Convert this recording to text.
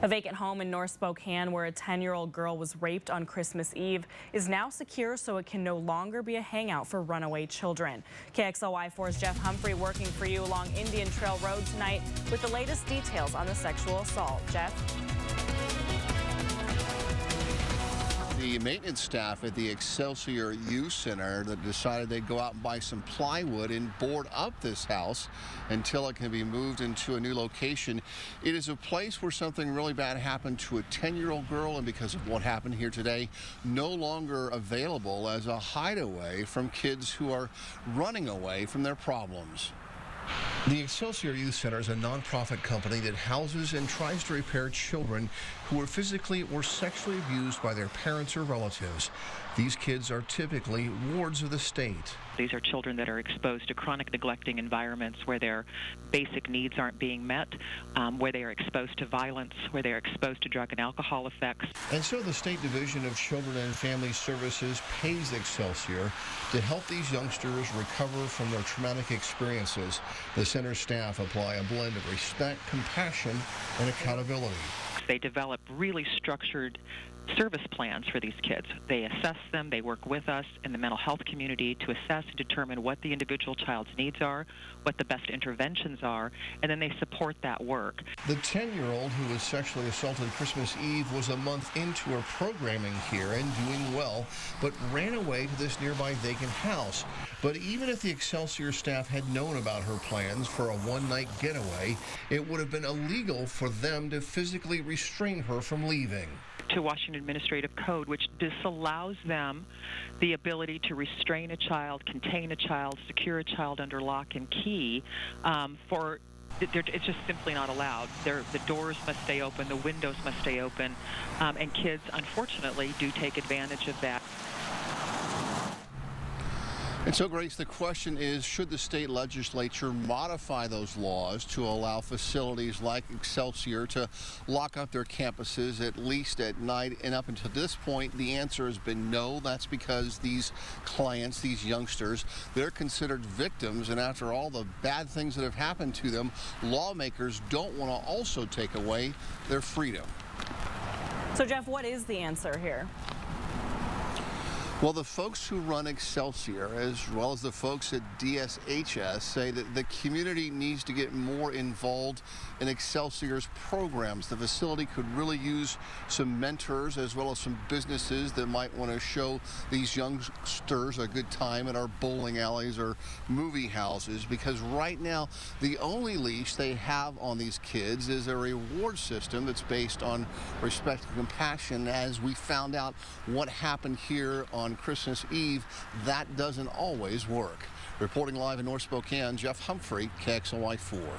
A vacant home in North Spokane where a 10-year-old girl was raped on Christmas Eve is now secure so it can no longer be a hangout for runaway children. KXLY4's Jeff Humphrey working for you along Indian Trail Road tonight with the latest details on the sexual assault. Jeff? The maintenance staff at the Excelsior Youth Center that decided they'd go out and buy some plywood and board up this house until it can be moved into a new location. It is a place where something really bad happened to a 10-year-old girl, and because of what happened here today, no longer available as a hideaway from kids who are running away from their problems. The Excelsior Youth Center is a nonprofit company that houses and tries to repair children who are physically or sexually abused by their parents or relatives. These kids are typically wards of the state. These are children that are exposed to chronic neglecting environments where their basic needs aren't being met, where they are exposed to violence, where they are exposed to drug and alcohol effects. And so the State Division of Children and Family Services pays Excelsior to help these youngsters recover from their traumatic experiences. The center staff apply a blend of respect, compassion, and accountability. They develop really structured service plans for these kids. They assess them, they work with us in the mental health community to assess and determine what the individual child's needs are, what the best interventions are, and then they support that work. The 10-year-old who was sexually assaulted Christmas Eve was a month into her programming here and doing well, but ran away to this nearby vacant house. But even if the Excelsior staff had known about her plans for a one-night getaway, it would have been illegal for them to physically restrain her from leaving. To Washington Administrative Code, which disallows them the ability to restrain a child, contain a child, secure a child under lock and key. It's just simply not allowed. The doors must stay open, the windows must stay open, and kids, unfortunately, do take advantage of that. And so, Grace, the question is, should the state legislature modify those laws to allow facilities like Excelsior to lock up their campuses at least at night? And up until this point, the answer has been no. That's because these clients, these youngsters, they're considered victims. And after all the bad things that have happened to them, lawmakers don't want to also take away their freedom. So, Jeff, what is the answer here? Well, the folks who run Excelsior, as well as the folks at DSHS, say that the community needs to get more involved in Excelsior's programs. The facility could really use some mentors as well as some businesses that might want to show these youngsters a good time at our bowling alleys or movie houses, because right now the only leash they have on these kids is a reward system that's based on respect and compassion. As we found out what happened here on Christmas Eve, that doesn't always work. Reporting live in North Spokane, Jeff Humphrey, KXLY4.